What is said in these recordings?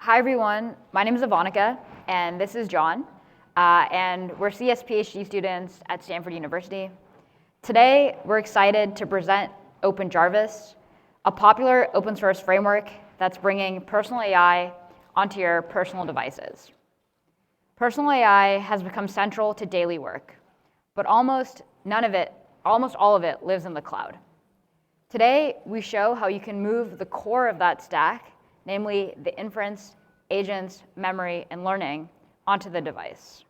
Hi, everyone. My name is Ivanica, and this is John. And we're CS PhD students at Stanford University. Today, we're excited to present OpenJarvis, a popular open source framework that's bringing personal AI onto your personal devices. Personal AI has become central to daily work, but almost all of it lives in the cloud. Today, we show how you can move the core of that stack, namely the inference, agents, memory, and learning, onto the device.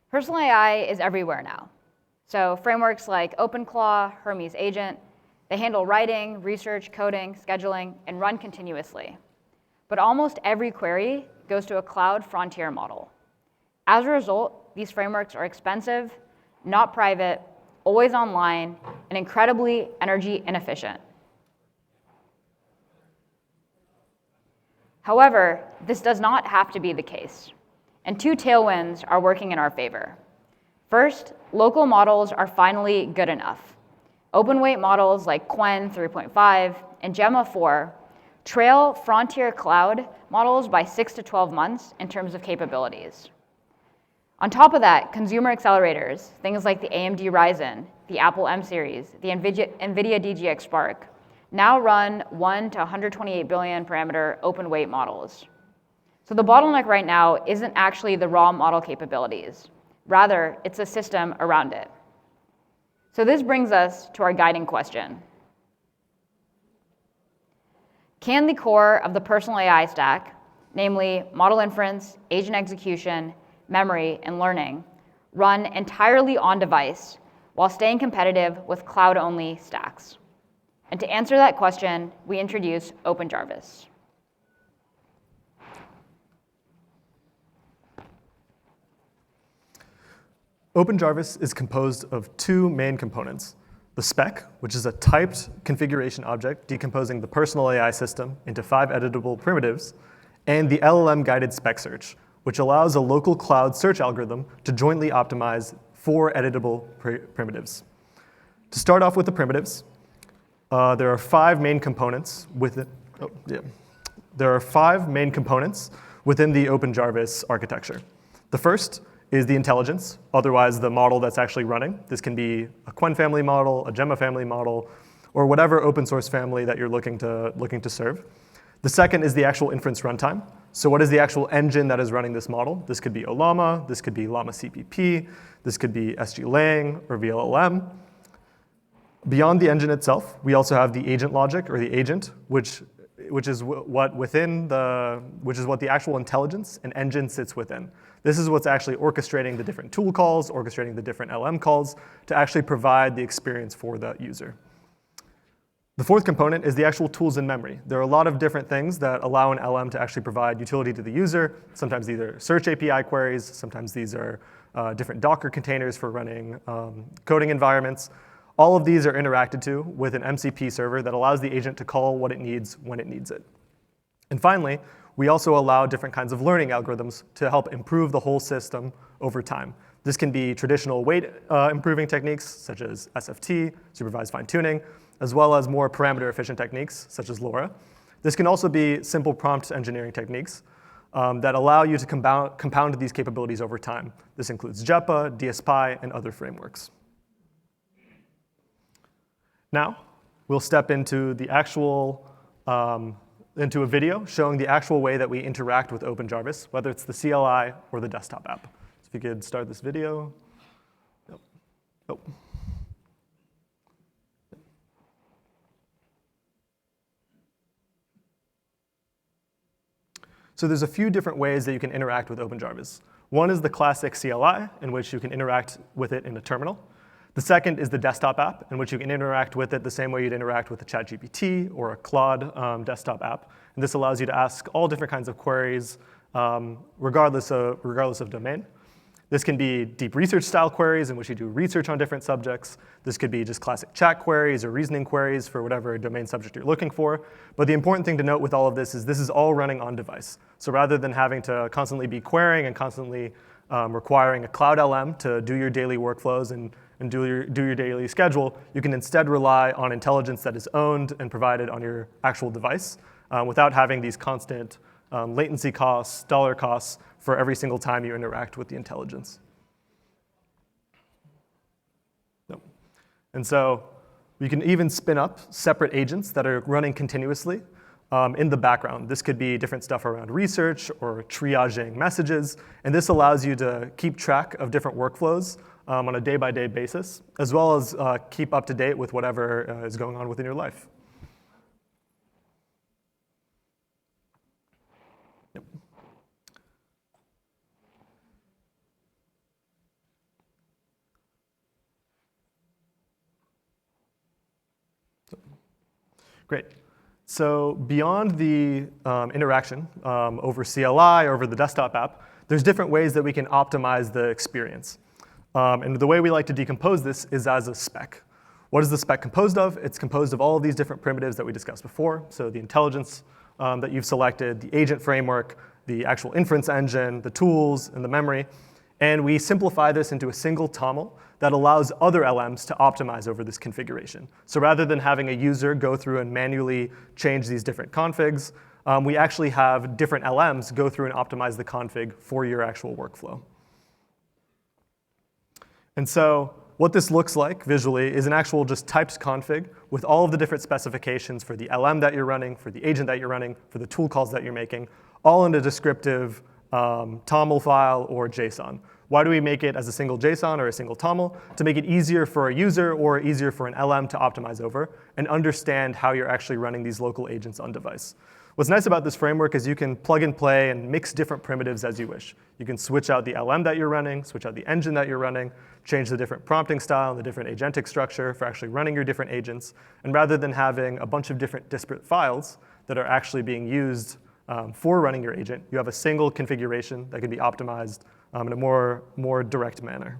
Personal AI is everywhere now. So frameworks like OpenClaw, Hermes Agent, they handle writing, research, coding, scheduling, and run continuously. But almost every query goes to a cloud frontier model. As a result, these frameworks are expensive, not private, always online, and incredibly energy inefficient. However, this does not have to be the case, and two tailwinds are working in our favor. First, local models are finally good enough. Open-weight models like Qwen 3.5 and Gemma 4 trail frontier cloud models by 6 to 12 months in terms of capabilities. On top of that, consumer accelerators, things like the AMD Ryzen, the Apple M series, the NVIDIA DGX Spark, now run 1 to 128 billion parameter open weight models. So the bottleneck right now isn't actually the raw model capabilities. Rather, it's a system around it. So this brings us to our guiding question. Can the core of the personal AI stack, namely model inference, agent execution, memory, and learning, run entirely on device while staying competitive with cloud-only stacks? And to answer that question, we introduce OpenJarvis. OpenJarvis is composed of two main components: the spec, which is a typed configuration object decomposing the personal AI system into 5 editable primitives, and the LLM-guided spec search, which allows a local cloud search algorithm to jointly optimize 4 editable primitives. To start off with the primitives, there are 5 main components within. There are 5 main components within the OpenJarvis architecture. The first is the intelligence, otherwise the model that's actually running. This can be a Qwen family model, a Gemma family model, or whatever open source family that you're looking to serve. The second is the actual inference runtime. So what is the actual engine that is running this model? This could be Ollama, this could be Llama CPP, this could be SGLang or VLLM. Beyond the engine itself, we also have the agent logic or the agent, which is what the actual intelligence and engine sits within. This is what's actually orchestrating the different tool calls, orchestrating the different LM calls to actually provide the experience for the user. The fourth component is the actual tools in memory. There are a lot of different things that allow an LM to actually provide utility to the user. Sometimes these are search API queries. Sometimes these are different Docker containers for running coding environments. All of these are interacted to with an MCP server that allows the agent to call what it needs when it needs it. And finally, we also allow different kinds of learning algorithms to help improve the whole system over time. This can be traditional weight improving techniques, such as SFT, supervised fine-tuning, as well as more parameter-efficient techniques, such as LoRa. This can also be simple prompt engineering techniques that allow you to compound these capabilities over time. This includes JEPA, DSPy, and other frameworks. Now, we'll step into the actual into a video showing the actual way that we interact with OpenJarvis, whether it's the CLI or the desktop app. So if you could start this video. So there's a few different ways that you can interact with OpenJarvis. One is the classic CLI, in which you can interact with it in a terminal. The second is the desktop app, in which you can interact with it the same way you'd interact with a ChatGPT or a Claude desktop app. And this allows you to ask all different kinds of queries, regardless of domain. This can be deep research style queries in which you do research on different subjects. This could be just classic chat queries or reasoning queries for whatever domain subject you're looking for. But the important thing to note with all of this is all running on device. So rather than having to constantly be querying and constantly requiring a Cloud LM to do your daily workflows and do your daily schedule, you can instead rely on intelligence that is owned and provided on your actual device without having these constant latency costs, dollar costs for every single time you interact with the intelligence. Yep. And so you can even spin up separate agents that are running continuously in the background. This could be different stuff around research or triaging messages, and this allows you to keep track of different workflows on a day-by-day basis, as well as keep up to date with whatever is going on within your life. Yep. Great. So beyond the interaction over CLI or over the desktop app, there's different ways that we can optimize the experience. And the way we like to decompose this is as a spec. What is the spec composed of? It's composed of all of these different primitives that we discussed before. So the intelligence that you've selected, the agent framework, the actual inference engine, the tools, and the memory. And we simplify this into a single TOML that allows other LMs to optimize over this configuration. So rather than having a user go through and manually change these different configs, we actually have different LMs go through and optimize the config for your actual workflow. And so what this looks like visually is an actual just typed config with all of the different specifications for the LM that you're running, for the agent that you're running, for the tool calls that you're making, all in a descriptive TOML file or JSON. Why do we make it as a single JSON or a single TOML? To make it easier for a user or easier for an LM to optimize over and understand how you're actually running these local agents on device. What's nice about this framework is you can plug and play and mix different primitives as you wish. You can switch out the LM that you're running, switch out the engine that you're running, change the different prompting style and the different agentic structure for actually running your different agents. And rather than having a bunch of different disparate files that are actually being used for running your agent, you have a single configuration that can be optimized in a more direct manner.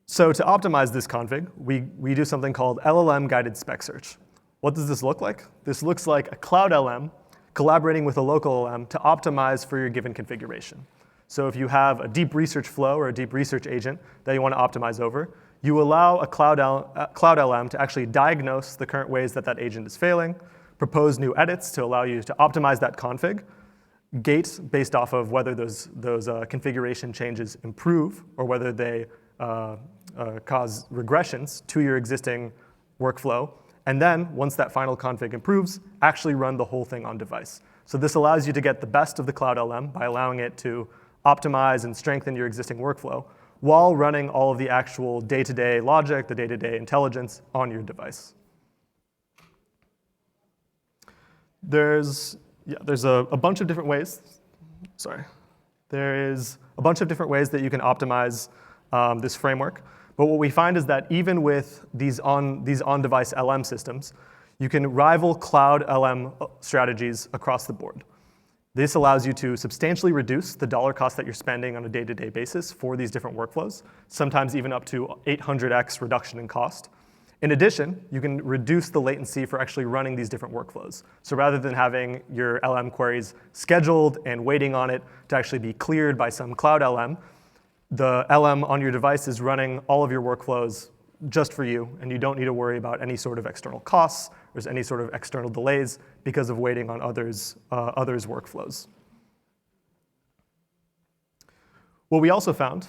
So to optimize this config, we do something called LLM guided spec search. What does this look like? This looks like a Cloud LM collaborating with a local LM to optimize for your given configuration. So if you have a deep research flow or a deep research agent that you want to optimize over, you allow a Cloud LM to actually diagnose the current ways that that agent is failing, propose new edits to allow you to optimize that config, gate based off of whether those configuration changes improve or whether they cause regressions to your existing workflow, and then once that final config improves, actually run the whole thing on device. So this allows you to get the best of the Cloud LM by allowing it to optimize and strengthen your existing workflow while running all of the actual day-to-day logic, the day-to-day intelligence on your device. There's a bunch of different ways. There is a bunch of different ways that you can optimize this framework. But what we find is that even with these on-device LM systems, you can rival Cloud LM strategies across the board. This allows you to substantially reduce the dollar cost that you're spending on a day-to-day basis for these different workflows, sometimes even up to 800x reduction in cost. In addition, you can reduce the latency for actually running these different workflows. So rather than having your LM queries scheduled and waiting on it to actually be cleared by some Cloud LM, the LM on your device is running all of your workflows just for you, and you don't need to worry about any sort of external costs or any sort of external delays because of waiting on others' workflows. What we also found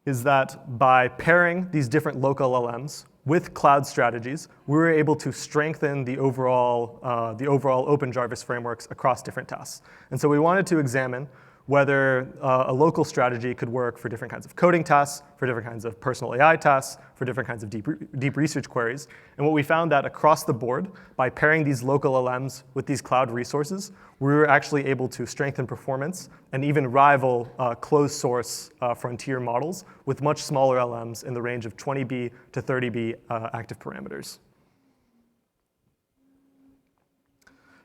is that by pairing these different local LMs with cloud strategies, we were able to strengthen the overall OpenJarvis frameworks across different tasks. And so we wanted to examine whether a local strategy could work for different kinds of coding tasks, for different kinds of personal AI tasks, for different kinds of deep research queries. And what we found that across the board, by pairing these local LMs with these cloud resources, we were actually able to strengthen performance and even rival closed source frontier models with much smaller LMs in the range of 20B to 30B active parameters.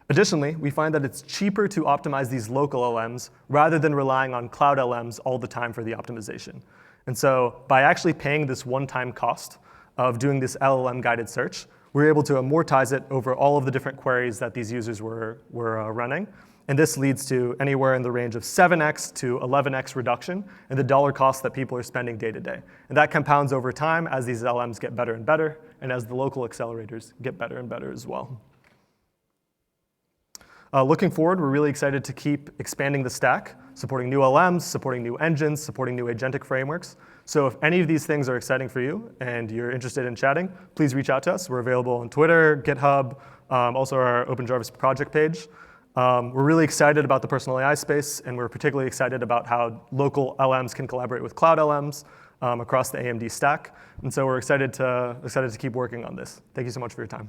Additionally, we find that it's cheaper to optimize these local LMs rather than relying on cloud LMs all the time for the optimization. And so by actually paying this one-time cost of doing this LLM-guided search, we're able to amortize it over all of the different queries that these users were running And this leads to anywhere in the range of 7x to 11x reduction in the dollar cost that people are spending day to day. And that compounds over time as these LMs get better and better, and as the local accelerators get better and better as well. Looking forward, we're really excited to keep expanding the stack, supporting new LMs, supporting new engines, supporting new agentic frameworks. So if any of these things are exciting for you and you're interested in chatting, please reach out to us. We're available on Twitter, GitHub, also our OpenJarvis project page. We're really excited about the personal AI space, and we're particularly excited about how local LMs can collaborate with cloud LMs across the AMD stack. And so we're excited to keep working on this. Thank you so much for your time.